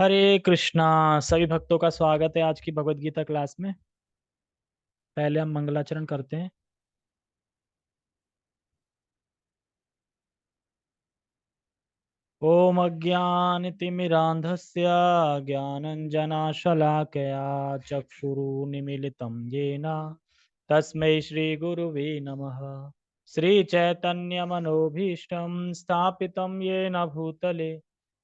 हरे कृष्णा। सभी भक्तों का स्वागत है आज की भगवत गीता क्लास में। पहले हम मंगलाचरण करते हैं। ओम अज्ञानतिमिरान्धस्य ज्ञानञ्जनशलाकया चक्षुरुन्मीलितं येन तस्मै श्रीगुरुवे नमः। श्रीचैतन्यमनोभीष्टं स्थापितं येन भूतले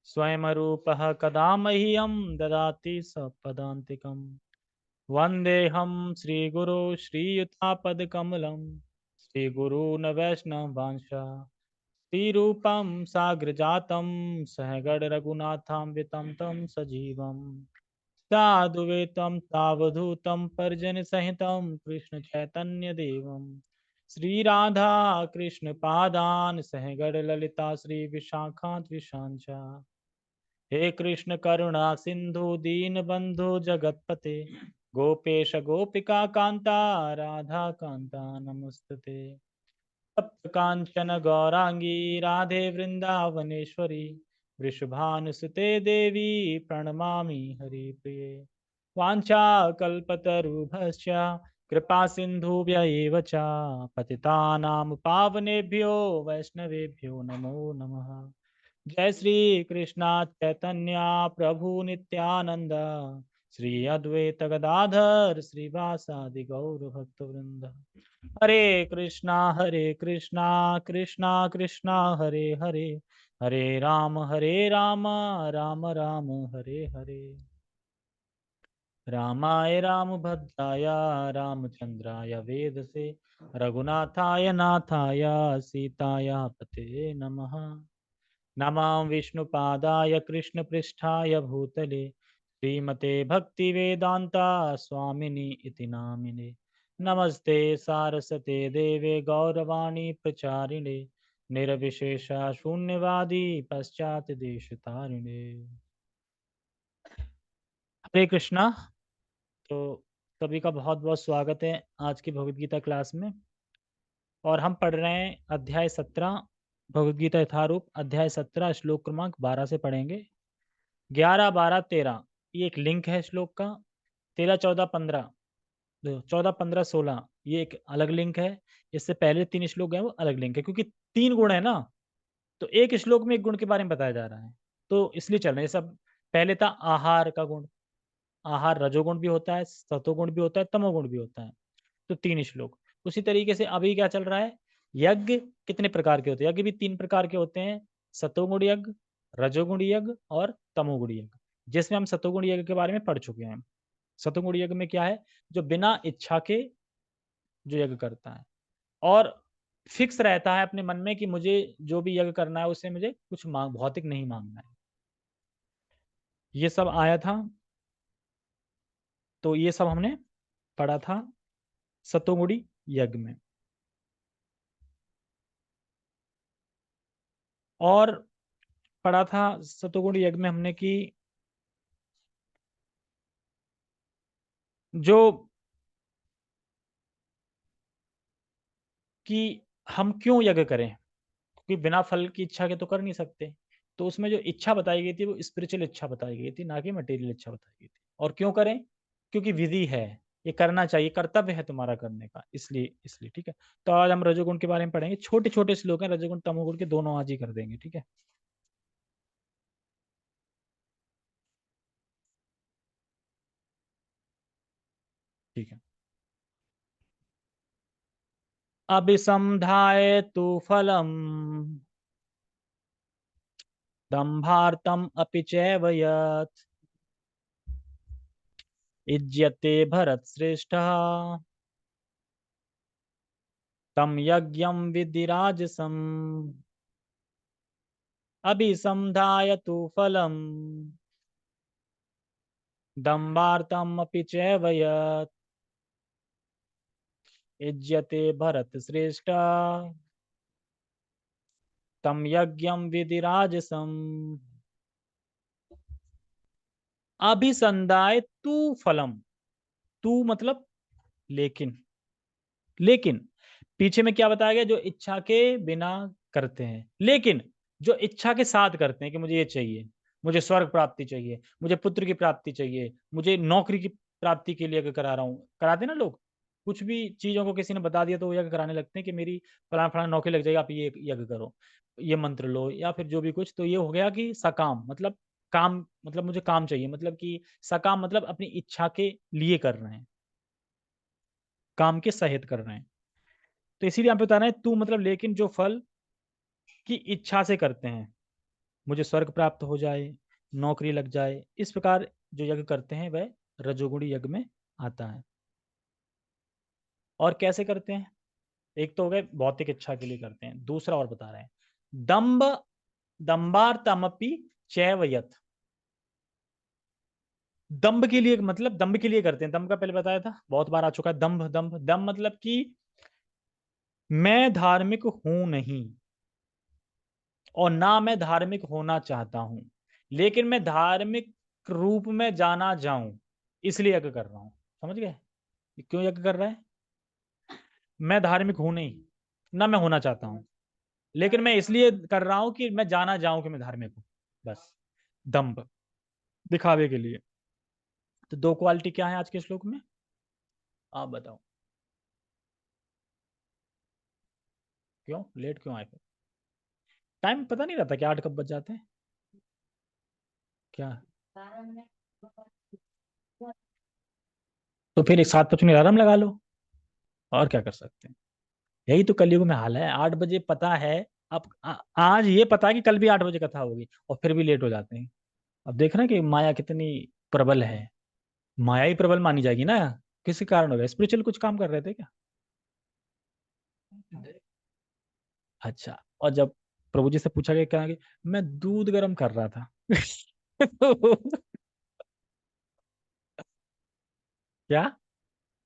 स्वयं रूपः कदा मह्यं ददाति सपदान्तिकम्। वन्देऽहं श्रीगुरो श्रीयुतापदकमलं श्रीगुरून् वैष्णवांश श्रीरूपं साग्रजातं सहगणरघुनाथान्वितं तं सजीवं साधुवेतं सावधूतं परिजनसहितं कृष्णचैतन्यदेवं श्रीराधा कृष्णपादान् सहगणललिता श्रीविशाखान्विशाञ्च। हे कृष्ण करुणा सिंधु दीनबंधु जगतपते गोपेश गोपिका कांता राधा कांता नमस्तुते। तप्त कांचन गौरांगी राधे वृंदावनेश्वरी वृषभानुसुते देवी प्रणमामि हरिप्रिये। वाञ्छाकल्पतरुभ्यश्च कृपा सिन्धुभ्य एव च पतितानां पावनेभ्यो वैष्णवेभ्यो नमो नमः। जय श्री कृष्णा चैतन्य प्रभु नित्यानंद श्री अद्वैत गदाधर श्रीवासादि गौर भक्त वृंद। हरे कृष्णा कृष्णा कृष्णा हरे हरे हरे राम राम राम हरे हरे। रामाय रामभद्राय रामचंद्राय वेदसे रघुनाथाय नाथाय सीताय पते नमः। नमां विष्णुपादाय कृष्णपृष्ठाय भूतले श्रीमते भक्तिवेदान्ता स्वामिनि इति नामिने। नमस्ते सारस्वते देवे गौरवाणी प्रचारिणे निर्विशेषा शून्यवादी पश्चात देश तारिणे। हरे कृष्णा। तो सभी का बहुत बहुत स्वागत है आज की भगवद गीता क्लास में। और हम पढ़ रहे हैं अध्याय 17 भगवद गीता यथारूप अध्याय 17 श्लोक क्रमांक 12 से पढ़ेंगे। 11, 12, 13 ये एक लिंक है श्लोक का। 13, 14, 15 14, 15, 16 ये एक अलग लिंक है। इससे पहले 3 श्लोक हैं वो अलग लिंक है, क्योंकि 3 गुण है ना, तो एक श्लोक में एक गुण के बारे में बताया जा रहा है, तो इसलिए चल रहे हैं सब। पहले था आहार का गुण। आहार रजोगुण भी होता है, सतोगुण भी होता है, तमोगुण भी होता है। तो 3 श्लोक। उसी तरीके से अभी क्या चल रहा है, यज्ञ कितने प्रकार के होते हैं। यज्ञ भी 3 प्रकार के होते हैं, सतोगुण यज्ञ, रजोगुण यज्ञ और तमोगुण यज्ञ, जिसमें हम सतोगुण यज्ञ के बारे में पढ़ चुके हैं। सतोगुण यज्ञ में क्या है, जो बिना इच्छा के जो यज्ञ करता है और फिक्स रहता है अपने मन में कि मुझे जो भी यज्ञ करना है उससे मुझे कुछ मांग भौतिक नहीं मांगना है। ये सब आया था, तो ये सब हमने पढ़ा था सतोगुणी यज्ञ में। और पढ़ा था सतोगुण यज्ञ में हमने कि जो कि हम क्यों यज्ञ करें, क्योंकि बिना फल की इच्छा के तो कर नहीं सकते। तो उसमें जो इच्छा बताई गई थी वो स्पिरिचुअल इच्छा बताई गई थी, ना कि मटेरियल इच्छा बताई गई थी। और क्यों करें, क्योंकि विधि है, ये करना चाहिए, कर्तव्य है तुम्हारा करने का, इसलिए इसलिए ठीक है। तो आज हम रजोगुण के बारे में पढ़ेंगे। छोटे छोटे श्लोक हैं, रजोगुण तमोगुण के दोनों आज ही कर देंगे, ठीक है। ठीक है। अभिसंधाय तु फलम दंभार्थम अपि चैव यत् इज्यते भरत श्रेष्ठ तम यज्ञम विधिराजसम अभिसंधाय तु फलम दंभार्थम अपि चैव यत् इज्यते भरत श्रेष्ठ तम यज्ञम विधिराजसम। अभिसंधाय तु फलम, तू मतलब लेकिन, लेकिन पीछे में क्या बताया गया, जो इच्छा के बिना करते हैं, लेकिन जो इच्छा के साथ करते हैं कि मुझे ये चाहिए, मुझे स्वर्ग प्राप्ति चाहिए, मुझे पुत्र की प्राप्ति चाहिए, मुझे नौकरी की प्राप्ति के लिए यज्ञ करा रहा हूँ। कराते ना लोग, कुछ भी चीज़ों को किसी ने बता दिया तो वो यज्ञ कराने लगते हैं कि मेरी फलाना-फलाना नौकरी लग जाएगी, आप ये यज्ञ करो, ये मंत्र लो या फिर जो भी कुछ। तो ये हो गया कि सकाम मतलब काम, मतलब मुझे काम चाहिए, मतलब कि सकाम मतलब अपनी इच्छा के लिए कर रहे हैं, काम के सहित कर रहे हैं। तो इसीलिए यहाँ पे बता रहे हैं तू मतलब लेकिन जो फल की इच्छा से करते हैं, मुझे स्वर्ग प्राप्त हो जाए, नौकरी लग जाए, इस प्रकार जो यज्ञ करते हैं वह रजोगुणी यज्ञ में आता है। और कैसे करते हैं? एक तो हो गए भौतिक इच्छा के लिए करते हैं, दूसरा और बता रहे हैं, दंभ दंभार्थमपि चैव यत्। दंभ के लिए मतलब दंभ के लिए करते हैं, दंभ का पहले बताया था, बहुत बार आ चुका है। दंभ दंभ दंभ मतलब कि मैं धार्मिक हूं नहीं और ना मैं धार्मिक होना चाहता हूं, लेकिन मैं धार्मिक रूप में जाना जाऊं, इसलिए यज्ञ कर रहा हूं। समझ गए? क्यों यज्ञ कर रहा है? मैं धार्मिक हूं नहीं, ना मैं होना चाहता हूं, लेकिन मैं इसलिए कर रहा हूं कि मैं जाना जाऊं कि मैं धार्मिक हूं, बस। दंभ, दिखावे के लिए। तो दो क्वालिटी क्या है आज के श्लोक में, आप बताओ। क्यों लेट क्यों आए फिर? टाइम पता नहीं रहता क्या 8 कब बज जाते हैं? क्या? तो फिर एक 7:55 अलार्म लगा लो, और क्या कर सकते हैं। यही तो कलयुग में हाल है, 8 बजे पता है। अब आज ये पता है कि कल भी 8 बजे कथा होगी और फिर भी लेट हो जाते हैं। अब देख रहे हैं कि माया कितनी प्रबल है। माया ही प्रबल मानी जाएगी ना, किसी कारण हो गया। स्पिरिचुअल कुछ काम कर रहे थे क्या? अच्छा। और जब प्रभु जी से पूछा गया क्या कि मैं दूध गर्म कर रहा था क्या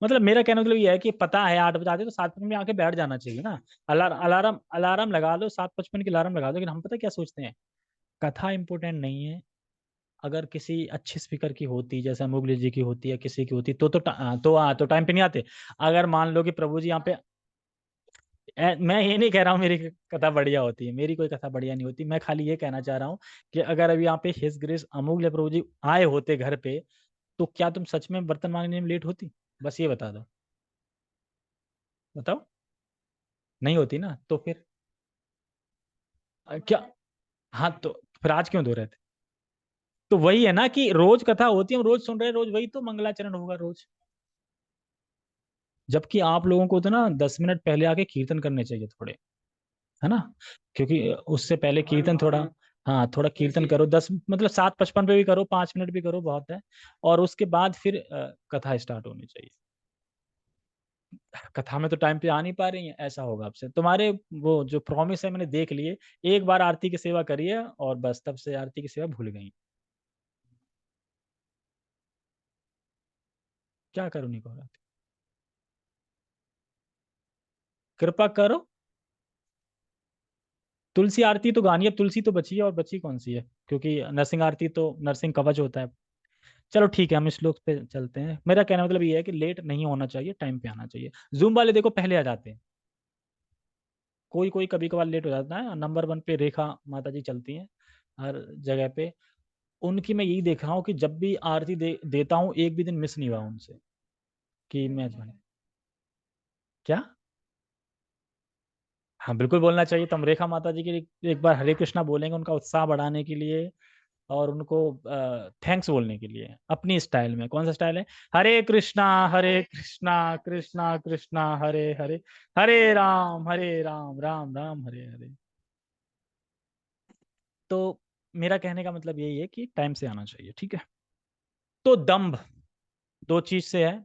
मतलब, मेरा कहने का मतलब ये है कि पता है 8 बजे आते तो 7:55 में आके बैठ जाना चाहिए ना। अलार्म अलार्म लगा लो, 7:55 की अलार्म लगा दो। लेकिन हम पता क्या सोचते हैं, कथा इंपॉर्टेंट नहीं है। अगर किसी अच्छे स्पीकर की होती, जैसे मुगली जी की होती है, किसी की होती तो टाइम पे नहीं आते। अगर मान लो कि प्रभु जी यहाँ पे मैं ये नहीं कह रहा हूँ मेरी कथा बढ़िया होती है, मेरी कोई कथा बढ़िया नहीं होती। मैं खाली ये कहना चाह रहा हूँ कि अगर अभी यहाँ पे हिज ग्रेस अमोघ प्रभु जी आए होते घर पे, तो क्या तुम सच में बर्तन मांगने में लेट होती? बस ये बता दो, बताओ। नहीं होती ना, तो फिर क्या? हाँ, तो फिर आज क्यों धो रहे थे? तो वही है ना कि रोज कथा होती है, हम रोज सुन रहे हैं, रोज वही तो मंगलाचरण होगा रोज। जबकि आप लोगों को तो ना 10 मिनट पहले आके कीर्तन करने चाहिए थोड़े, है ना? क्योंकि उससे पहले कीर्तन थोड़ा, हाँ थोड़ा कीर्तन करो, 10 मतलब 7:55 पे भी करो, 5 मिनट भी करो, बहुत है। और उसके बाद फिर कथा स्टार्ट होनी चाहिए। कथा में तो टाइम पे आ नहीं पा रही है, ऐसा होगा आपसे। तुम्हारे वो जो प्रॉमिस है मैंने देख लिए, एक बार आरती की सेवा करिए और बस तब से आरती की सेवा भूल गई। क्या करूँ नहीं को? कृपा करो। तुलसी आरती तो गानी है, अब तुलसी तो बची है, और बची कौन सी है? क्योंकि नरसिंह आरती तो नरसिंह कवच होता है। चलो ठीक है, हम इस श्लोक पे चलते हैं। मेरा कहना मतलब ये है कि लेट नहीं होना चाहिए, टाइम पे आना चाहिए। जूम वाले देखो पहले आ जाते हैं, कोई कोई कभी कभार लेट हो जाता है। नंबर 1 पे रेखा माता जी चलती हैं हर जगह पे। उनकी मैं यही देख रहा हूँ कि जब भी आरती देता हूँ, एक भी दिन मिस नहीं हुआ उनसे कि मैं क्या। हाँ बिल्कुल बोलना चाहिए। तो हम रेखा माता जी के लिए एक बार हरे कृष्णा बोलेंगे, उनका उत्साह बढ़ाने के लिए और उनको थैंक्स बोलने के लिए, अपनी स्टाइल में। कौन सा स्टाइल है? हरे कृष्णा कृष्णा कृष्णा हरे हरे, हरे राम राम हरे हरे। तो मेरा कहने का मतलब यही है कि टाइम से आना चाहिए, ठीक है। तो दंभ दो चीज से है।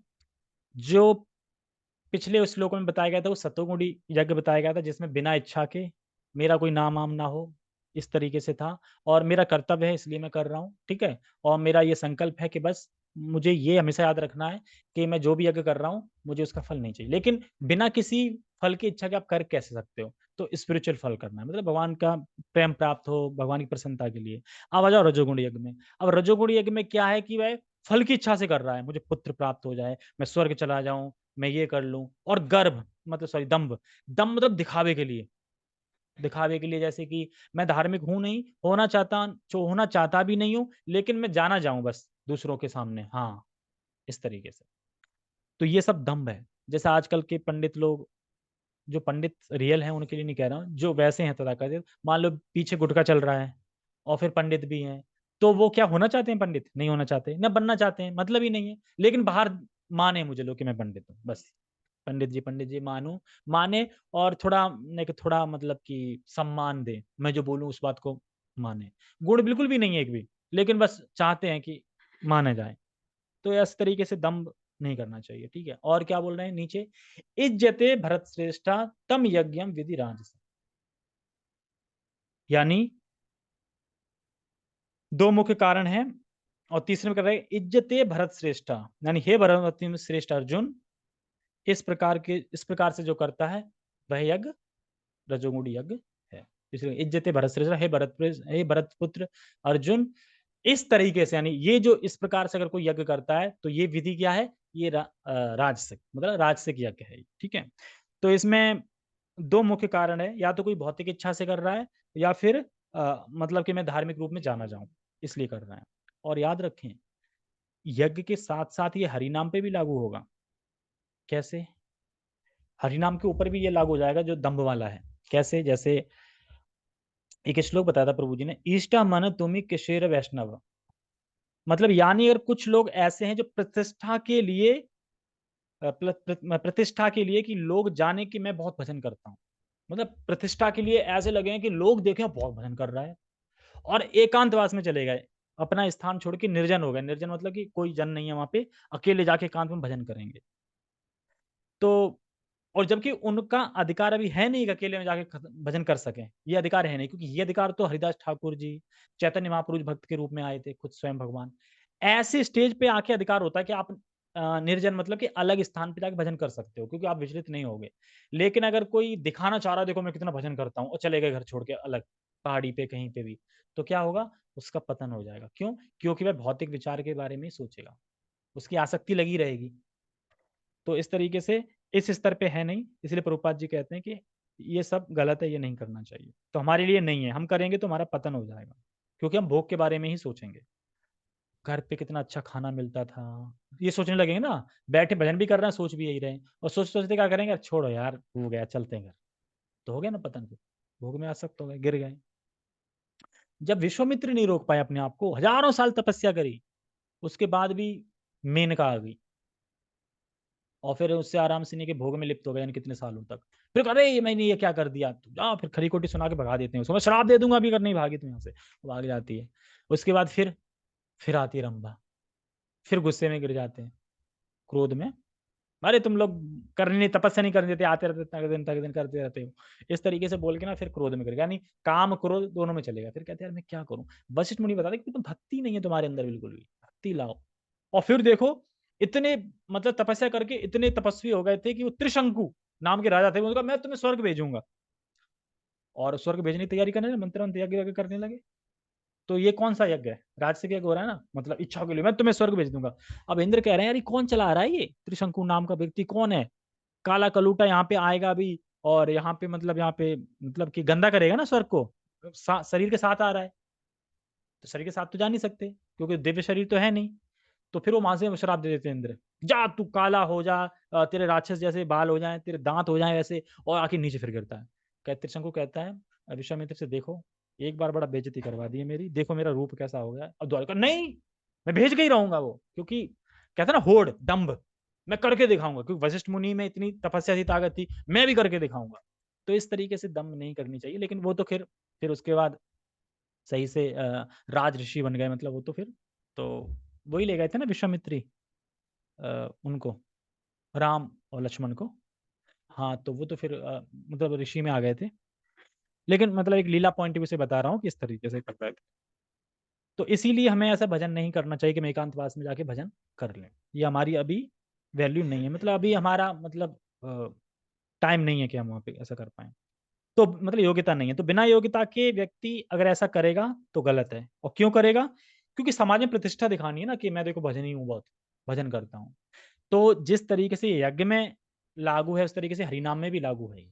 जो पिछले उस श्लोक में बताया गया था वो सतोगुणी यज्ञ बताया गया था, जिसमें बिना इच्छा के मेरा कोई नाम वाम ना हो, इस तरीके से था। और मेरा कर्तव्य है इसलिए मैं कर रहा हूँ, ठीक है। और मेरा ये संकल्प है कि बस मुझे ये हमेशा याद रखना है कि मैं जो भी यज्ञ कर रहा हूँ मुझे उसका फल नहीं चाहिए। लेकिन बिना किसी फल की इच्छा के आप कर कैसे सकते हो? तो स्पिरिचुअल फल करना है, मतलब भगवान का प्रेम प्राप्त हो, भगवान की प्रसन्नता के लिए। अब आ जाओ रजोगुण यज्ञ में। अब रजोगुण यज्ञ में क्या है कि वह फल की इच्छा से कर रहा है, मुझे पुत्र प्राप्त हो जाए, मैं स्वर्ग चला जाऊं, मैं ये कर लूं। और गर्भ मतलब सॉरी दंभ, दंभ मतलब दिखावे के लिए। दिखावे के लिए, जैसे कि मैं धार्मिक हूँ नहीं, होना चाहता भी नहीं हूँ, लेकिन मैं जाना जाऊँ बस दूसरों के सामने। हाँ, इस तरीके से। तो ये सब दंभ है। जैसे आजकल के पंडित लोग, जो पंडित रियल हैं उनके लिए नहीं कह रहा हूँ, जो वैसे हैं तथाकथित, मान लो पीछे गुटखा चल रहा है और फिर पंडित भी हैं, तो वो क्या होना चाहते हैं पंडित? नहीं होना चाहते, ना बनना चाहते हैं, मतलब ही नहीं है। लेकिन बाहर माने मुझे लोग कि मैं पंडित हूँ, बस। पंडित जी माने और थोड़ा एक थोड़ा मतलब कि सम्मान दें, मैं जो बोलूँ उस बात को माने। गुण बिल्कुल भी नहीं है एक भी, लेकिन बस चाहते हैं कि माना जाए। तो इस तरीके से दंभ नहीं करना चाहिए, ठीक है? और क्या बोल रहे हैं नीचे? इज्जते भरत श्रेष्ठा तम यज्ञम विधि राजस। यानी 2 मुख्य कारण हैं और तीसरे में कर रहे हैं इज्जते भरत श्रेष्ठा, यानी हे भरत श्रेष्ठ अर्जुन, इस प्रकार से जो करता है वह यज्ञ रजोगुण यज्ञ है। इसलिए इज्जते भरत श्रेष्ठ, हे भरत पुत्र अर्जुन, इस तरीके से, यानी ये जो इस प्रकार से अगर कोई यज्ञ करता है तो ये विधि क्या है? ये राजसिक, मतलब राजसिक यज्ञ है, ठीक है? तो इसमें 2 मुख्य कारण है, या तो कोई भौतिक इच्छा से कर रहा है या फिर मतलब कि मैं धार्मिक रूप में जाना जाऊँ, इसलिए कर रहा है। और याद रखें, यज्ञ के साथ-साथ ये हरिनाम पे भी लागू होगा। कैसे? हरिनाम के ऊपर भी ये लागू हो जाएगा जो दंभ वाला है। कैसे? जैसे एक श्लोक बताया था प्रभु जी ने, "इष्टा मन तुमि किशोर वैष्णव।" मतलब यानी अगर कुछ लोग ऐसे हैं जो प्रतिष्ठा के लिए प्रतिष्ठा के लिए कि लोग जाने कि मैं बहुत भजन करता हूँ। मतलब प्रतिष्ठा के लिए ऐसे लगे हैं कि लोग देखें बहुत भजन कर रहा है और एकांतवास में चले गए। अपना स्थान छोड़ के निर्जन हो गए। निर्जन मतलब कि कोई जन नहीं है वहाँ पे, अकेले जाके एकांत में भजन करेंगे। तो और जबकि उनका अधिकार अभी है नहीं कि अकेले में जाके भजन कर सकें। ये अधिकार है नहीं, क्योंकि ये अधिकार तो हरिदास ठाकुर जी, चैतन्य महापुरुष भक्त के रूप में आए थे, खुद स्वयं भगवान। ऐसे स्टेज पे आके अधिकार होता है कि आप निर्जन मतलब कि अलग स्थान पे जाके भजन कर सकते हो, क्योंकि आप विचलित नहीं होगे। लेकिन अगर कोई दिखाना चाह रहा है, देखो मैं कितना भजन करता हूँ, और चले गए घर छोड़ के अलग, पहाड़ी पे कहीं पे भी, तो क्या होगा? उसका पतन हो जाएगा। क्यों? क्योंकि वह भौतिक विचार के बारे में ही सोचेगा। उसकी आसक्ति लगी रहेगी। तो इस तरीके से इस स्तर पे है नहीं, इसलिए प्रभुपाद जी कहते हैं कि ये सब गलत है, ये नहीं करना चाहिए। तो हमारे लिए नहीं है, हम करेंगे तो हमारा पतन हो जाएगा, क्योंकि हम भोग के बारे में ही सोचेंगे। घर पे कितना अच्छा खाना मिलता था, ये सोचने लगेंगे ना, बैठे भजन भी कर रहे हैं, सोच भी यही रहे हैं और सोचते-सोचते क्या करेंगे? छोड़ो यार, हो गया, चलते हैं घर। तो हो गया ना पतन फिर, भोग में आसक्त हो गए, गिर गए। जब विश्वामित्र नहीं रोक पाए अपने आप को, हज़ारों साल तपस्या करी, उसके बाद भी मेनका आ गई। और फिर उससे आराम से नहीं कि भोग में लिप्त हो गए यानी कितने सालों तक। फिर कहा, "अरे! मैंने ये क्या कर दिया?" तो जाओ फिर खरी-खोटी सुना के भगा देते हैं उसको। "मैं श्राप दे दूँगा अभी अगर नहीं भागी तू यहाँ से।" वो भाग जाती है। उसके बाद फिर आती है रंभा। फिर गुस्से में गिर जाते हैं, क्रोध में। "अरे! तुम लोग करने नहीं तपस्या नहीं करने देते, आते रहते तक दिन करते रहते हो।" इस तरीके से बोल के ना फिर क्रोध में गिर गया। यानी काम, क्रोध दोनों में चलेगा। फिर कहते हैं, "यार मैं क्या करूँ?" वशिष्ठ मुनि बताते हैं कि तुम भक्ति नहीं है तुम्हारे अंदर बिल्कुल भी, भक्ति लाओ। और फिर देखो, इतने मतलब तपस्या करके इतने तपस्वी हो गए थे कि वो त्रिशंकु नाम के राजा थे, उन्होंने कहा मैं तुम्हें स्वर्ग भेजूँगा। और स्वर्ग भेजने की तैयारी करने लगे, मंत्र-वंत्र यज्ञ-वज्ञ करने लगे। तो ये कौन-सा यज्ञ है? राजसिक यज्ञ हो रहा है ना, मतलब इच्छा के लिए मैं तुम्हें स्वर्ग भेज दूँगा। अब इंद्र कह रहे हैं यार ये कौन चला रहा है ये? त्रिशंकु नाम का व्यक्ति कौन है? काला कलूटा यहाँ पे आएगा अभी और यहाँ पे मतलब कि गंदा करेगा ना स्वर्ग को। शरीर के साथ आ रहा है, तो शरीर के साथ तो जा नहीं सकते, क्योंकि दिव्य शरीर तो है नहीं। तो फिर वो वहाँ से श्राप दे देते हैं इंद्र, जा तू काला हो जा, तेरे राक्षस जैसे बाल हो जाएँ, तेरे दाँत हो जाएँ वैसे, और आके नीचे फिर गिरता है। त्रिशंकु कहता है विश्वामित्र से, देखो एक बार बड़ा बेइज्जती करवा दी है मेरी, देखो मेरा रूप कैसा हो गया है। अब द्वारका नहीं, मैं भेज के ही रहूँगा वो, क्योंकि कहते हैं ना होड़, दंभ, मैं करके दिखाऊँगा, क्योंकि वशिष्ठ मुनि में इतनी तपस्या थी, ताकत थी, मैं भी करके दिखाऊँगा। तो इस तरीके से दंभ नहीं करनी चाहिए, लेकिन वो तो फिर उसके बाद सही से राज ऋषि बन गए, मतलब वो तो वही ले गए थे ना विश्वामित्री उनको, राम और लक्ष्मण को। हाँ, तो वो तो फिर मतलब ऋषि में आ गए थे। लेकिन मतलब एक लीला पॉइंट ऑफ व्यू से बता रहा हूँ कि इस तरीके से कर रहे थे। तो इसीलिए हमें ऐसा भजन नहीं करना चाहिए कि हम एकांतवास में जाके भजन कर लें। ये हमारी अभी वैल्यू नहीं है, मतलब अभी हमारा मतलब टाइम नहीं है कि हम वहाँ पे ऐसा कर पाएँ। तो मतलब योग्यता नहीं है। तो बिना योग्यता के व्यक्ति अगर ऐसा करेगा तो गलत है। और क्यों करेगा? क्योंकि समाज में प्रतिष्ठा दिखानी है ना कि मैं देखो भजनी हूँ बहुत, भजन करता हूँ। तो जिस तरीके से यज्ञ में लागू है, उस तरीके से हरिनाम में भी लागू है ये।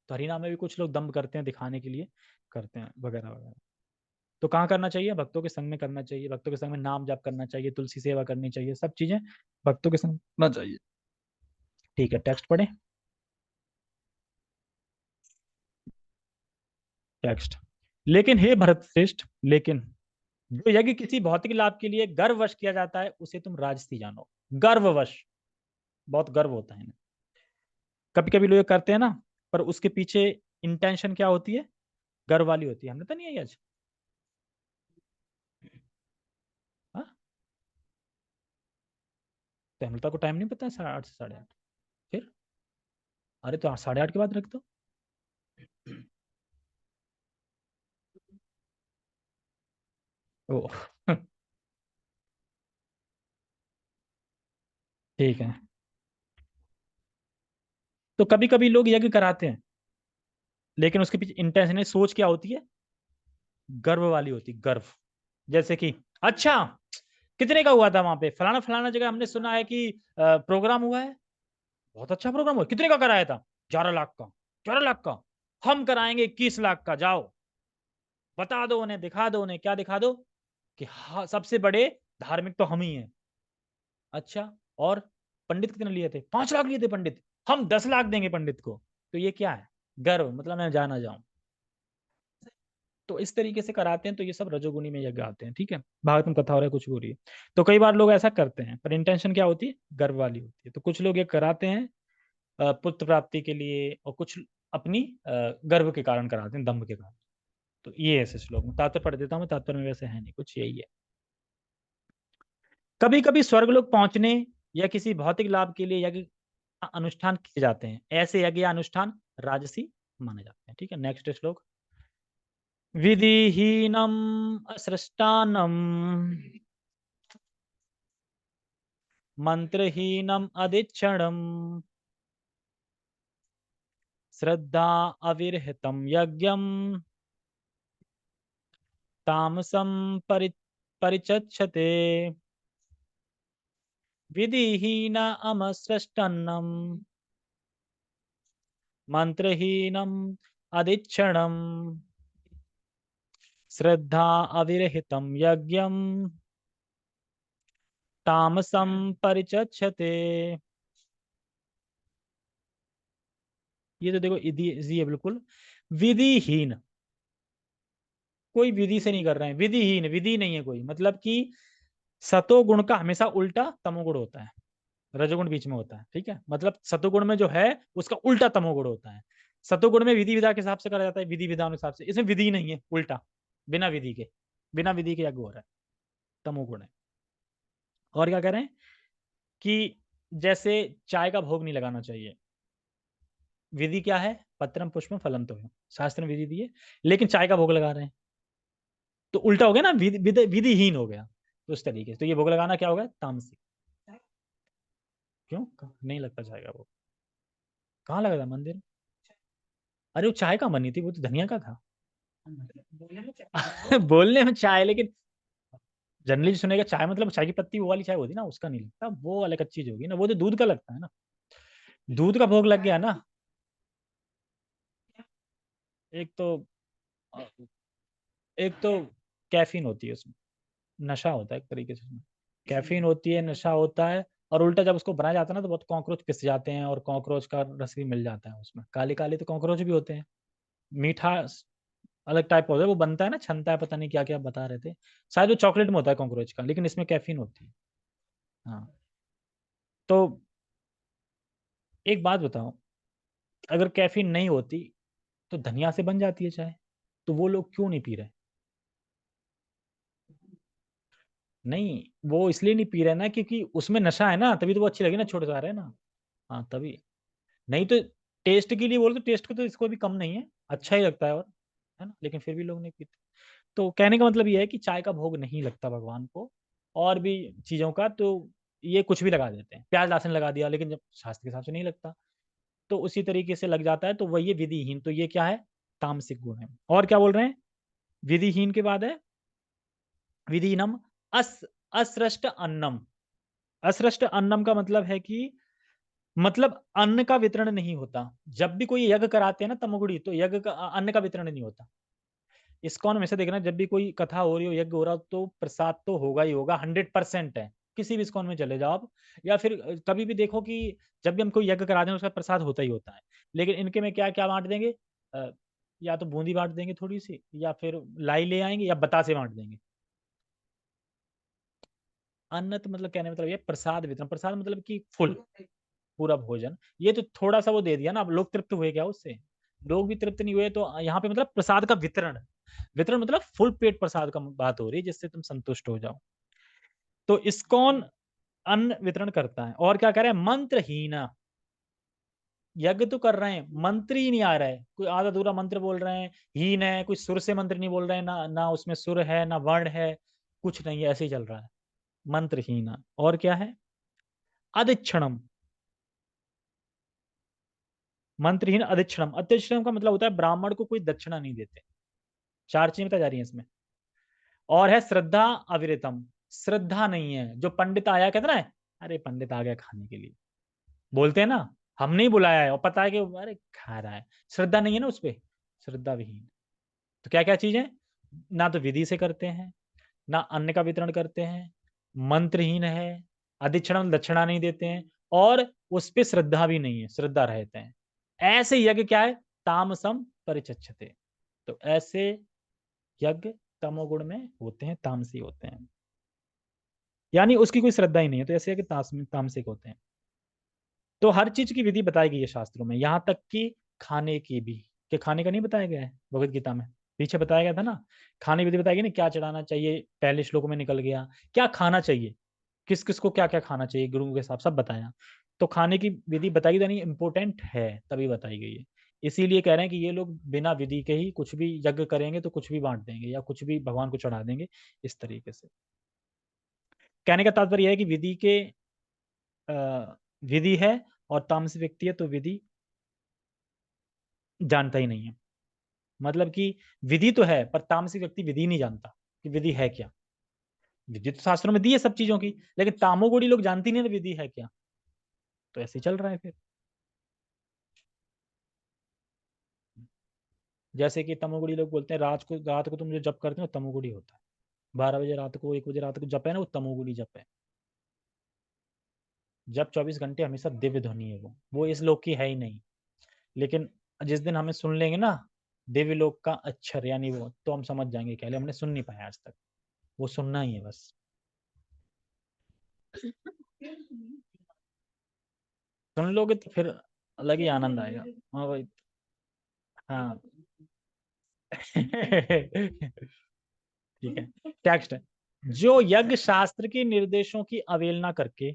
तो हरिनाम में भी कुछ लोग दम्भ करते हैं, दिखाने के लिए करते हैं वगैरह वगैरह। तो कहाँ करना चाहिए? भक्तों के संग में करना चाहिए, भक्तों के संग में नाम जाप करना चाहिए, तुलसी सेवा करनी चाहिए, सब चीजें भक्तों के संग करना चाहिए। ठीक है, टेक्स्ट पढ़े। टेक्स्ट। लेकिन हे भरत श्रेष्ठ, लेकिन जो यज्ञ किसी भौतिक लाभ के लिए गर्ववश किया जाता है उसे तुम राजसी जानो। गर्ववश, बहुत गर्व होता है इन्हें। कभी कभी लोग ये करते हैं ना, पर उसके पीछे इंटेंशन क्या होती है? गर्व वाली होती है। हमने तो नहीं आई आज। हाँ, तो अमृता को टाइम नहीं पता है 8:30 से 8:30? फिर अरे तो 8:30 के बाद रख दो। ओ ठीक है। तो कभी कभी लोग यज्ञ कराते हैं, लेकिन उसके पीछे इंटेंशन सोच क्या होती है? गर्व वाली होती, गर्व। जैसे कि अच्छा, कितने का हुआ था वहां पे? फलाना फलाना जगह हमने सुना है कि प्रोग्राम हुआ है, बहुत अच्छा प्रोग्राम हुआ, कितने का कराया था? 11 लाख का। 11 लाख का? हम कराएंगे 21 लाख का, जाओ बता दो उन्हें, दिखा दो उन्हें, क्या दिखा दो? कि हाँ, सबसे बड़े धार्मिक तो हम ही हैं। अच्छा, और पंडित कितने लिए थे? 5 लाख लिए थे पंडित, हम 10 लाख देंगे पंडित को। तो ये क्या है? गर्व, मतलब मैं जाना जाऊं। तो इस तरीके से कराते हैं, तो ये सब रजोगुनी में यज्ञ आते हैं। ठीक है, भागवतम कथा हो रहा है, कुछ भी हो रही है। तो कई बार लोग ऐसा करते हैं, पर इंटेंशन क्या होती है? गर्व वाली होती है। तो कुछ लोग ये कराते हैं पुत्र प्राप्ति के लिए, और कुछ अपनी गर्व के कारण कराते हैं, दम्भ के कारण। तो ये ऐसे श्लोक में तात्पर्य पढ़ देता हूँ मैं, तात्पर्य में वैसे है नहीं कुछ, यही है। कभी कभी स्वर्गलोक पहुंचने या किसी भौतिक लाभ के लिए यज्ञ का अनुष्ठान किए जाते हैं, ऐसे यज्ञ या अनुष्ठान राजसी माने जाते हैं। ठीक है, नेक्स्ट श्लोक। विधिहीनम असृष्टानम मंत्रहीनम अदिच्छणम श्रद्धा अविरहितम यज्ञम तामसम परिचच्छते। विधिहीन अमसृष्टन्नम मंत्रहीनम अदिच्छणम श्रद्धा अविरहितम यज्ञम तामसम परिचच्छते। ये तो देखो इजी है बिल्कुल। विधिहीन, कोई विधि से नहीं कर रहे हैं। विधिहीन, विधि नहीं है कोई, मतलब कि सतोगुण का हमेशा उल्टा तमोगुण होता है, रजोगुण बीच में होता है। ठीक है, मतलब सतोगुण में जो है उसका उल्टा तमोगुण होता है। सतोगुण में विधि विधा के हिसाब से करा जाता है, विधि विधान के हिसाब से। इसमें विधि नहीं है, उल्टा, बिना विधि के, बिना विधि के यज्ञ हो रहा है, तमोगुण है। और क्या कह रहे हैं कि जैसे चाय का भोग नहीं लगाना चाहिए, विधि क्या है? पत्रम पुष्पम फलम तो है, शास्त्र ने विधि दी है, लेकिन चाय का भोग लगा रहे हैं, तो उल्टा हो गया ना, विधिहीन हो गया। तो उस तरीके से तो ये भोग लगाना क्या होगा? तामसिक। क्यों नहीं लगता चाय का भोग? कहाँ लगा था? मंदिर। अरे वो चाय का बनी थी, वो तो धनिया का था। बोलने में चाय, लेकिन जनरली सुनेगा चाय मतलब चाय की पत्ती, वो वाली चाय होती ना, उसका नहीं लगता, वो अलग चीज होगी ना, वो तो दूध का लगता है ना। दूध का भोग लग गया ना। एक तो एक तो कैफीन होती है उसमें, नशा होता है एक तरीके से उसमें। कैफीन होती है, नशा होता है। और उल्टा जब उसको बनाया जाता है ना, तो बहुत कॉकरोच पिस जाते हैं, और कॉकरोच का रस भी मिल जाता है उसमें। काले काले तो कॉकरोच भी होते हैं। मीठा अलग टाइप का होता है, वो बनता है ना, छनता है, पता नहीं क्या क्या बता रहे थे। शायद वो चॉकलेट में होता है कॉकरोच का, लेकिन इसमें कैफीन होती है। हाँ। तो एक बात बताओ, अगर कैफीन नहीं होती तो धनिया से बन जाती है चाय, तो वो लोग क्यों नहीं पी रहे? नहीं, वो इसलिए नहीं पी रहे ना क्योंकि उसमें नशा है ना, तभी तो वो अच्छी लगी ना, छोटे जा रहे हैं ना। हाँ तभी। नहीं तो टेस्ट के लिए बोलो तो टेस्ट को तो इसको भी कम नहीं है, अच्छा ही लगता है, और है ना, लेकिन फिर भी लोग नहीं पीते। तो कहने का मतलब ये है कि चाय का भोग नहीं लगता भगवान को, और भी चीजों का तो ये कुछ भी लगा देते हैं, प्याज लहसुन लगा दिया, लेकिन जब शास्त्र के हिसाब से नहीं लगता, तो उसी तरीके से लग जाता है। तो वही है विधिहीन, तो ये क्या है? तामसिक गुण है। और क्या बोल रहे हैं? विधिहीन के बाद है विधिनम अस असृष्ट अन्नम। असृष्ट अन्नम का मतलब है कि मतलब अन्न का वितरण नहीं होता। जब भी कोई यज्ञ कराते हैं ना तमोगुणी, तो यज्ञ का अन्न का वितरण नहीं होता। इस्कॉन में से देखना, जब भी कोई कथा हो रही हो, यज्ञ हो रहा हो, तो प्रसाद तो होगा ही होगा, 100% है। किसी भी इस्कॉन में चले जाओ आप, या फिर कभी भी देखो कि जब भी हम कोई यज्ञ कराते हैं उसका प्रसाद होता ही होता है। लेकिन इनके में क्या क्या बांट देंगे, अ, या तो बूंदी बांट देंगे थोड़ी सी, या फिर लाई ले आएंगे, या बतासे बांट देंगे। अन्न तो मतलब कहने मतलब ये प्रसाद वितरण, प्रसाद मतलब कि फुल पूरा भोजन। ये तो थोड़ा सा वो दे दिया ना, अब लोग तृप्त हुए क्या उससे? लोग भी तृप्त नहीं हुए, तो यहाँ पे मतलब प्रसाद का वितरण, वितरण मतलब फुल पेट प्रसाद का बात हो रही है, जिससे तुम संतुष्ट हो जाओ। तो इस्कॉन अन्न वितरण करता है। और क्या करे, मंत्रहीना, यज्ञ तो कर रहे हैं, मंत्र ही नहीं आ रहा है, कोई आधा अधूरा मंत्र बोल रहे हैं, हीन है, कोई सुर से मंत्र नहीं बोल रहे हैं, ना ना उसमें सुर है ना वर्ण है, कुछ नहीं है, ऐसे ही चल रहा है, मंत्रहीना। और क्या है, अधिक्षणम, मंत्रहीन अधिक्षणम। अधिक्षणम का मतलब होता है ब्राह्मण को कोई दक्षिणा नहीं देते। चार चीजें बता जा रही हैं इसमें। और है श्रद्धा अविरतम, श्रद्धा नहीं है। जो पंडित आया कहते ना, अरे पंडित आ गया खाने के लिए, बोलते हैं ना, हम नहीं बुलाया है और पता है कि अरे खा रहा है, श्रद्धा नहीं है ना उस पर, श्रद्धा विहीन। तो क्या क्या चीज है, ना तो विधि से करते हैं, ना अन्न का वितरण करते हैं, मंत्रहीन है, अधिक्षण दक्षिणा नहीं देते हैं, और उस पर श्रद्धा भी नहीं है, श्रद्धा रहते हैं। ऐसे यज्ञ क्या है, तामसम परिचच्छते। तो ऐसे यज्ञ तमोगुण में होते हैं, तामसी होते हैं, यानी उसकी कोई श्रद्धा ही नहीं है, तो ऐसे यज्ञ तामसिक होते हैं। तो हर चीज की विधि बताई गई है शास्त्रों में, यहाँ तक कि खाने की भी, कि खाने का नहीं बताया गया है भगवत गीता में, पीछे बताया गया था ना, खाने की विधि बताई गई ना, क्या चढ़ाना चाहिए, पहले श्लोक में निकल गया, क्या खाना चाहिए, किस किस को क्या क्या खाना चाहिए, गुरु के हिसाब सब बताया। तो खाने की विधि बताई गई, नहीं इंपॉर्टेंट है तभी बताई गई है। इसीलिए कह रहे हैं कि ये लोग बिना विधि के ही कुछ भी यज्ञ करेंगे, तो कुछ भी बांट देंगे या कुछ भी भगवान को चढ़ा देंगे, इस तरीके से। कहने का तात्पर्य यह है कि विधि के विधि है, और तामसिक व्यक्ति है तो विधि जानता ही नहीं है। मतलब कि विधि तो है, पर तामसिक व्यक्ति विधि नहीं जानता कि विधि है क्या। विधि तो शास्त्रों में दी है सब चीजों की, लेकिन तामोगुणी लोग जानती नहीं ना विधि है क्या। तो ऐसे ही चल रहा है फिर। जैसे कि तमोगुणी लोग बोलते हैं, रात को तुम जो जप करते हो तमोगुणी होता है। 12 बजे रात को, 1 बजे रात को जप है ना, वो तमोगुणी जप है। जब 24 घंटे हमेशा दिव्य ध्वनि है, वो इस लोक की है ही नहीं। लेकिन जिस दिन हमें सुन लेंगे ना दिव्य लोक का अक्षर, यानी वो, तो हम समझ जाएंगे, क्या हमने सुन नहीं पाया आज तक, वो सुनना ही है बस। सुन लोगे तो फिर अलग ही आनंद आएगा। हाँ भाई। हाँ। ठीक है, टेक्स्ट है, जो यज्ञ शास्त्र के निर्देशों की अवहेलना करके,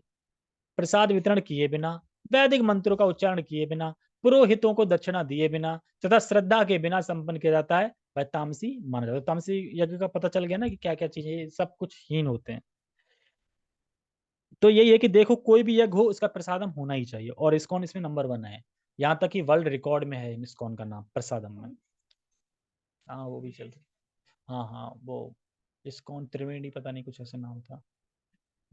प्रसाद वितरण किए बिना, वैदिक मंत्रों का उच्चारण किए बिना, पुरोहितों को दक्षिणा दिए बिना तथा श्रद्धा के बिना संपन्न किया जाता है, वह तामसी माना जाता है। तामसी यज्ञ का पता चल गया ना कि क्या क्या चीजें, सब कुछ हीन होते हैं। तो यही है कि देखो, कोई भी यज्ञ हो उसका प्रसादम होना ही चाहिए, और इस्कॉन इसमें नंबर 1 है। यहाँ तक कि वर्ल्ड रिकॉर्ड में है इस्कॉन का नाम प्रसादम में। हाँ वो भी चल, हाँ हाँ वो इस्कॉन त्रिवेणी पता नहीं कुछ ऐसा नाम था।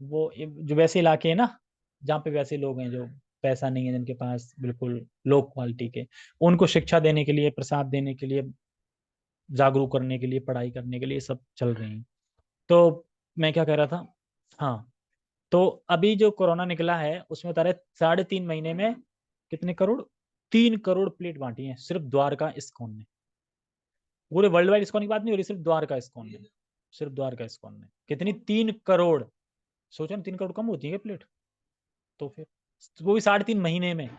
वो जो वैसे इलाके हैं ना, जहाँ पे वैसे लोग हैं जो पैसा नहीं है, जिनके पास बिल्कुल लो क्वालिटी के, उनको शिक्षा देने के लिए, प्रसाद देने के लिए, जागरूक करने के लिए, पढ़ाई करने के लिए सब चल रही हैं। तो मैं क्या कह रहा था, हाँ, तो अभी जो कोरोना निकला है उसमें बता रहे 3.5 महीने में कितने करोड़, 3 करोड़ प्लेट बांटी है सिर्फ द्वारका इस्कॉन ने। पूरे वर्ल्ड वाइड इस्कॉन की बात नहीं हो रही, सिर्फ द्वारका इस्कॉन ने, सिर्फ द्वारका इस्कॉन ने कितनी, 3 करोड़। सोचो ना, 3 करोड़ कम होती है क्या प्लेट? तो फिर वो भी 3.5 महीने में,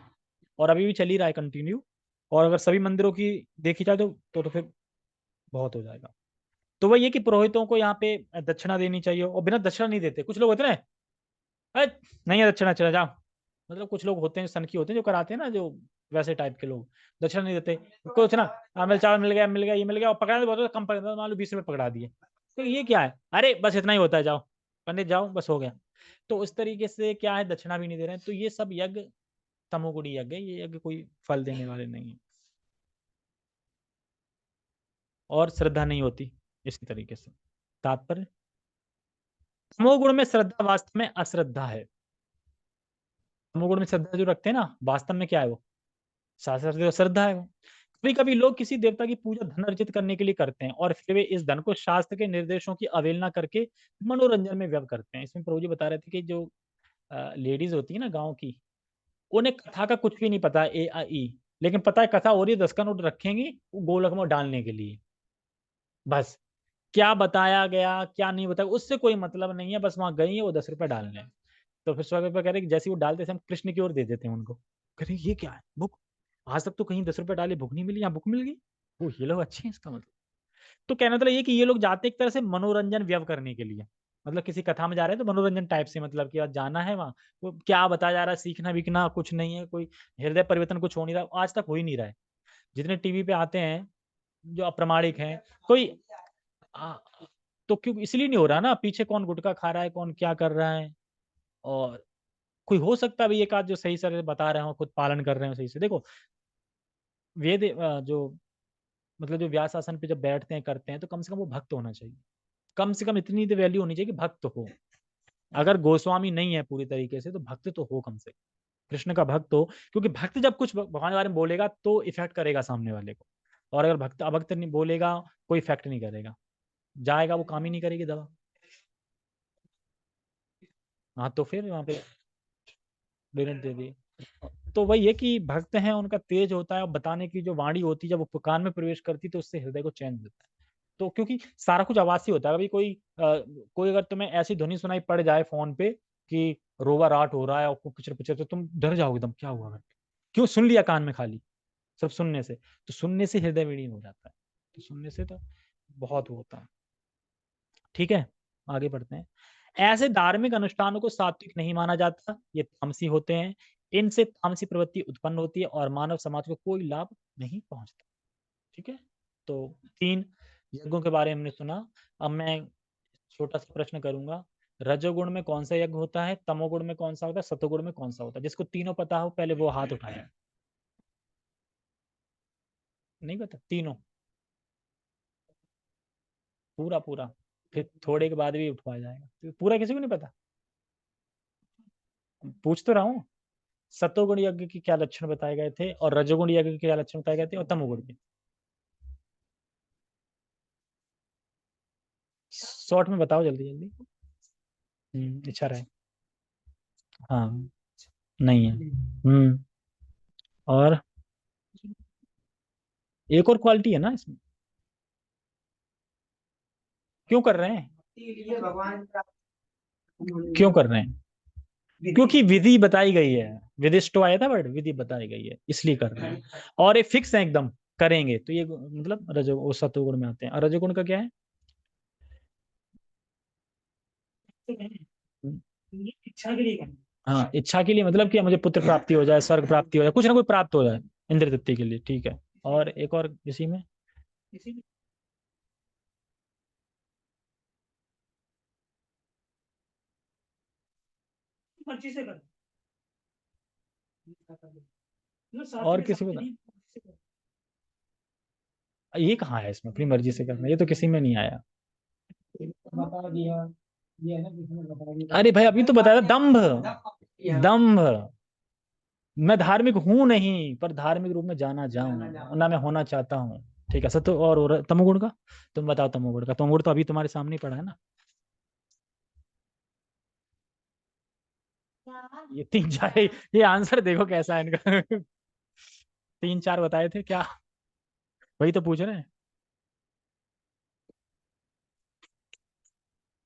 और अभी भी चल ही रहा है कंटिन्यू। और अगर सभी मंदिरों की देखी जाए तो फिर बहुत हो जाएगा। तो वही है कि पुरोहितों को यहाँ पे दक्षिणा देनी चाहिए, और बिना दक्षिणा नहीं देते। कुछ लोग होते हैं ना, "अरे, नहीं है दक्षिणा, चला जाओ।" मतलब कुछ लोग होते हैं सनकी होते हैं जो कराते हैं ना, जो वैसे टाइप के लोग दक्षिणा नहीं देते। कुछ ना, मिल चावल मिल गया, मिल गया, ये मिल गया, और पकड़ा बहुत कम पकड़ा, मान लो 20 रुपये पकड़ा दिए, तो ये क्या है, अरे बस इतना ही होता है, जाओ पंडित जाओ, बस हो गया। तो उस तरीके से क्या है, दक्षिणा भी नहीं दे रहे हैं, तो ये सब यज्ञ तमोगुणी यज्ञ है, ये यज्ञ कोई फल देने वाले नहीं है, और श्रद्धा नहीं होती इसी तरीके से। तात्पर्य, तमोगुण में श्रद्धा वास्तव में अश्रद्धा है। तमोगुण में श्रद्धा जो रखते हैं ना, वास्तव में क्या है वो? शास्त्र श्रद्धा है वो। कभी कभी लोग किसी देवता की पूजा धन अर्जित करने के लिए करते हैं और फिर वे इस धन को शास्त्र के निर्देशों की अवहेलना करके मनोरंजन में व्यय करते हैं। इसमें प्रभु जी बता रहे थे कि जो लेडीज होती है ना गांव की, उन्हें कथा का कुछ भी नहीं पता, ए आ ई, लेकिन पता है कथा हो रही है, 10 का नोट रखेंगी वो गोलक में डालने के लिए, बस। क्या बताया गया क्या नहीं बताया उससे कोई मतलब नहीं है, बस वहां गई है वो 10 रुपए डालने हैं। तो फिर स्वागत पर कह रहे कि जैसे वो डालते थे हम कृष्ण की ओर दे देते हैं उनको, कह रहे ये क्या है बुक, आज तक तो कहीं 10 रुपए डाले बुक नहीं मिली, यहाँ बुक मिल गई, वो ये लोग अच्छे हैं इसका मतलब। तो कहना मतलब ये कि ये लोग जाते एक तरह से मनोरंजन व्यव करने के लिए, मतलब किसी कथा में जा रहे हैं तो मनोरंजन टाइप से, मतलब कि आज जाना है वहाँ, वो क्या बताया जा रहा है, सीखना विखना कुछ नहीं है, कोई हृदय परिवर्तन कुछ हो नहीं रहा, आज तक हो ही नहीं रहा है। जितने टीवी पे आते हैं जो अप्रामाणिक हैं, कोई आ, तो क्यों इसलिए नहीं हो रहा ना, पीछे कौन गुटखा खा रहा है, कौन क्या कर रहा है, और कोई हो सकता है भाई एक आध जो सही से बता रहे हो, खुद पालन कर रहे हो सही से। देखो वेद जो मतलब जो व्यास आसन पे जब बैठते हैं करते हैं तो कम से कम वो भक्त होना चाहिए, कम से कम इतनी तो वैल्यू होनी चाहिए कि भक्त हो। अगर गोस्वामी नहीं है पूरी तरीके से तो भक्त तो हो कम से कम, कृष्ण का भक्त हो, क्योंकि भक्त जब कुछ भगवान के बारे में बोलेगा तो इफेक्ट करेगा सामने वाले को, और अगर भक्त अभक्त नहीं बोलेगा कोई इफेक्ट नहीं करेगा, जाएगा वो काम ही नहीं करेगी दवा। हाँ तो फिर वहां पे डिनर दे दी। तो वही है कि भक्त हैं उनका तेज होता है, और बताने की जो वाणी होती है जब वो कान में प्रवेश करती है तो उससे हृदय को चैन देता है। तो क्योंकि सारा कुछ आवाज होता है, अभी कोई अगर तुम्हें ऐसी ध्वनि सुनाई पड़ जाए फोन पे कि रोवा राट हो रहा है और पिक्चर पिक्चर, तो तुम डर जाओगे एकदम, क्या हुआ करके, क्यों सुन लिया कान में खाली, सिर्फ सुनने से, तो सुनने से हृदय विलीन हो जाता है, तो सुनने से तो बहुत होता है। ठीक है, आगे बढ़ते हैं। ऐसे धार्मिक अनुष्ठानों को सात्विक नहीं माना जाता, ये तामसी होते हैं, इनसे तामसी प्रवृत्ति उत्पन्न होती है और मानव समाज को कोई लाभ नहीं पहुंचता। ठीक है, तो 3 यज्ञों के बारे में हमने सुना। अब मैं छोटा सा प्रश्न करूंगा, रजोगुण में कौन सा यज्ञ होता है, तमोगुण में कौन सा होता है, सतोगुण में कौन सा होता है? जिसको तीनों पता हो पहले वो हाथ उठाए। नहीं पता तीनों? पूरा पूरा, फिर थोड़े के बाद भी उठवाया जाएगा, तो पूरा किसी को नहीं पता? पूछ तो रहा हूँ। सतोगुण यज्ञ के क्या लक्षण बताए गए थे, और रजोगुण यज्ञ के क्या लक्षण बताए गए थे, और तमोगुण के? शॉर्ट में बताओ जल्दी जल्दी। इच्छा रहे। हाँ, नहीं है। और एक और क्वालिटी है ना इसमें, क्यों कर रहे हैं, क्यों कर रहे हैं? क्योंकि विधि बताई गई है, विधिष्टो आया था वर्ड, विधि बताई गई है इसलिए कर रहे हैं, और ये फिक्स है एकदम, करेंगे तो ये मतलब रजो वो सतोगुण में आते हैं। और रजोगुण का क्या है? इच्छा के लिए करना। हाँ, इच्छा के लिए, मतलब कि मुझे पुत्र प्राप्ति हो जाए, स्वर्ग प्राप्ति हो जाए, कुछ ना कुछ प्राप्त हो जाए, इंद्र तृप्ति के लिए। ठीक है, और एक और इसी में, मर्जी से कर, और किसी को ये कहाँ है इसमें अपनी मर्जी से करना, ये तो किसी में नहीं आया। बता दिया, ये है ना किसी ने बता दिया। अरे भाई अभी तो बताया दंभ, दंभ। मैं धार्मिक हूं नहीं, पर धार्मिक रूप में जाना जाऊं ना, मैं होना चाहता हूँ। ठीक है सत्य, और तमोगुण का तुम बताओ, तमोगुण का, तमोगुण तो अभी तुम्हारे सामने ही पड़ा है ना। ये 3 4, ये आंसर देखो कैसा है इनका। 3 4 बताए थे क्या, वही तो पूछ रहे हैं।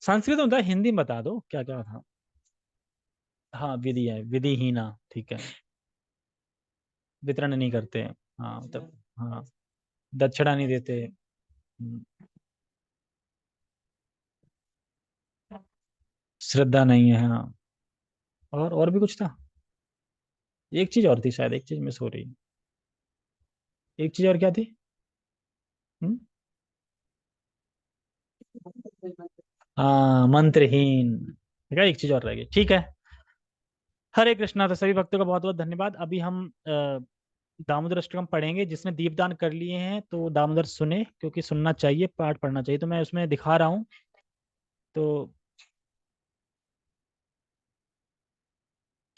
संस्कृत में होता है, हिंदी में बता दो क्या क्या था। हाँ विधि है, विधिहीना, ठीक है, वितरण नहीं करते। हाँ मतलब, हाँ, दक्षिणा नहीं देते। श्रद्धा नहीं है, हाँ। और भी कुछ था, एक चीज और थी शायद, एक चीज मिस हो रही, एक चीज और क्या थी? हम्म? हाँ मंत्रहीन, ठीक है, एक चीज और रह गई। ठीक है, हरे कृष्णा। तो सभी भक्तों का बहुत बहुत धन्यवाद। अभी हम दामोदर अष्टकम पढ़ेंगे, जिसने दीपदान कर लिए हैं तो दामोदर सुने, क्योंकि सुनना चाहिए, पाठ पढ़ना चाहिए, तो मैं उसमें दिखा रहा हूँ। तो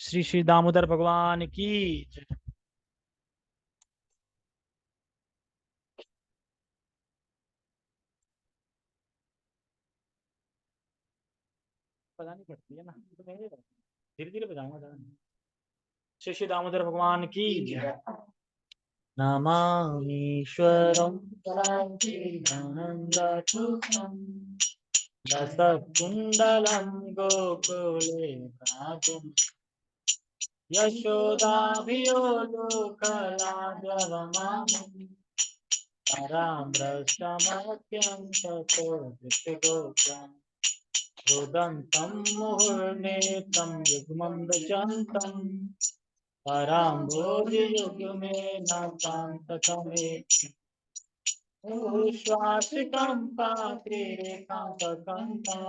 श्री श्री दामोदर भगवान की जय। बजानी पड़ती है ना, तो धीरे धीरे बजाऊंगा ज़्यादा नहीं। श्री श्री दामोदर भगवान की जय। नमामीश्वरं सच्चिदानन्दरूपं रसकुण्डलं गोकुले गातुं यशोदाभियोलोकलाजवमानं परामृष्टमत्यं ततो धृतगोत्रम् रुदन्तं मुहुर्नेत्रं युग्मं रचन्तं पराम्भोजयुग्मेन कान्तकमे श्वासिकं पातिरेकान्तकन्ता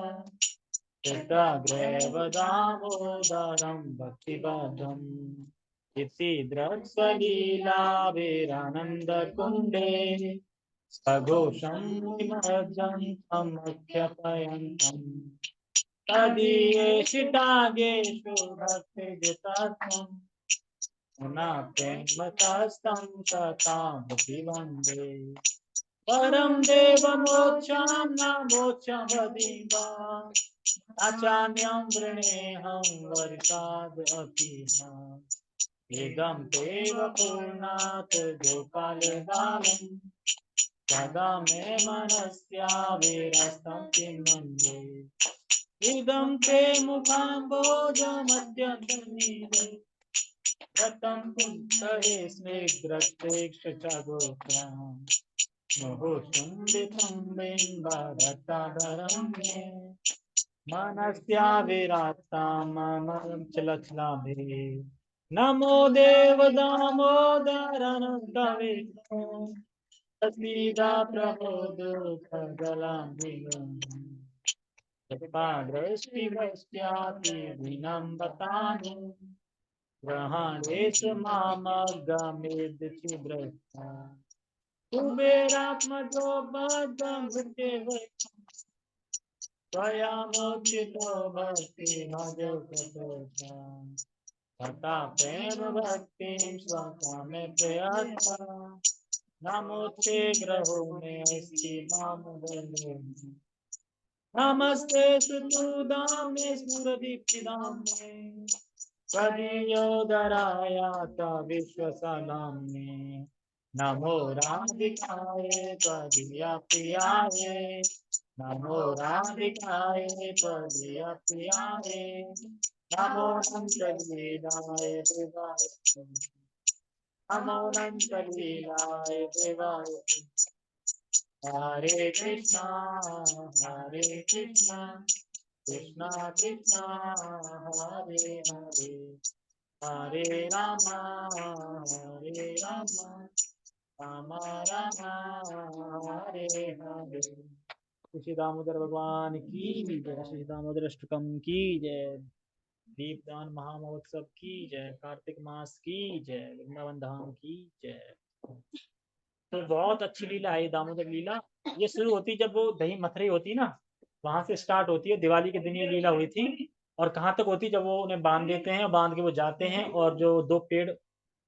चित्तग्रेवदामोदरं भक्तिबद्धम् इति द्रक्सलीलाभिरानन्दकुण्डे सघोषं निमज्जन्तम् अख्यपयन्तम् तदीयेषितागेषु भक्तिजितात्मम् पुनः प्रेमतस्तं सतामपि वन्दे परं देवमोक्षं न मोक्षमदीवा अचान्यं वृणेऽहं वर्षादपि इदं तेव पूर्णात् गोपालबालं सदा मे मनस्याविरस्तं किं मन्ये इदं ते मुखाम्बोजमद्यन्तनीले रतं कुन्तरे स्निग्धक्षेक्षगोत्राम् मुहुचुण्डितं बिम्बरताधरं मे मनस्याविरात्तां मम चलच्छलाभे नमो देव दामोदरनन्दविष्णो तस्मीदा प्रभो दुःखगलाभिगो कृपादृष्टिवृष्ट्यापि विनम्रतानि ग्रहाणेषु मामगमेदचिद्रष्टा कुबेरात्मजो बद्धमृत्येव त्वया मोचितो भक्ति मजो कृतोषा तथा प्रेम भक्तिं स्वकामे प्रयत्ता नमोते ग्रहो मे अस्ति माम वन्दे नमस्ते सुतुदामे स्फुरदीप्तिदामे त्वदीयोदरायात विश्वसनाम्ने नमो राधिकाय त्वदीयप्रियाय नमो राधिकाय त्वदीयप्रियाय नमो नन्दलीलाय देवाय नमो नन्दलीलाय देवाय हरे कृष्णा कृष्णा कृष्णा हरे हरे हरे राम राम राम हरे हरे। श्री दामोदर भगवान की जय। श्री दामोदर अष्टकम की जय। दीपदान महामहोत्सव की जय। कार्तिक मास की जय। वृंदावन धाम की जय। तो बहुत अच्छी लीला है दामोदर लीला। ये शुरू होती जब वो दही मथुरा होती ना, वहां से स्टार्ट होती है। दिवाली के दिन ये लीला हुई थी। और कहाँ तक होती, जब वो उन्हें बांध देते हैं, बांध के वो जाते हैं, और जो दो पेड़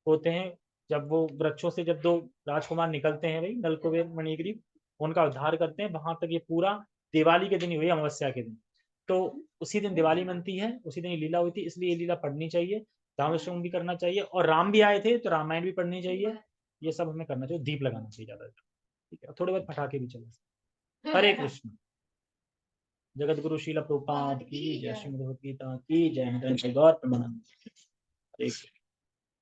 होते हैं, जब वो वृक्षों से जब दो राजकुमार निकलते हैं भाई नलकुबेर मणिग्रीव, उनका उद्धार करते हैं, वहां तक ये पूरा दिवाली के दिन ही हुई, अमावस्या के दिन। तो उसी दिन दिवाली मनती है, उसी दिन ये लीला हुई थी, इसलिए ये लीला पढ़नी चाहिए। रामेश्वरम भी करना चाहिए, और राम भी आए थे तो रामायण भी पढ़नी चाहिए। ये सब हमें करना चाहिए। दीप लगाना चाहिए ज्यादा, ठीक है, थोड़े बहुत पटाखे भी चले। हरे कृष्ण। जगत गुरु शील प्रभुपाद की जय। श्रीमद् भगवद गीता की जय। गौर प्रमानंद। हरे कृष्ण।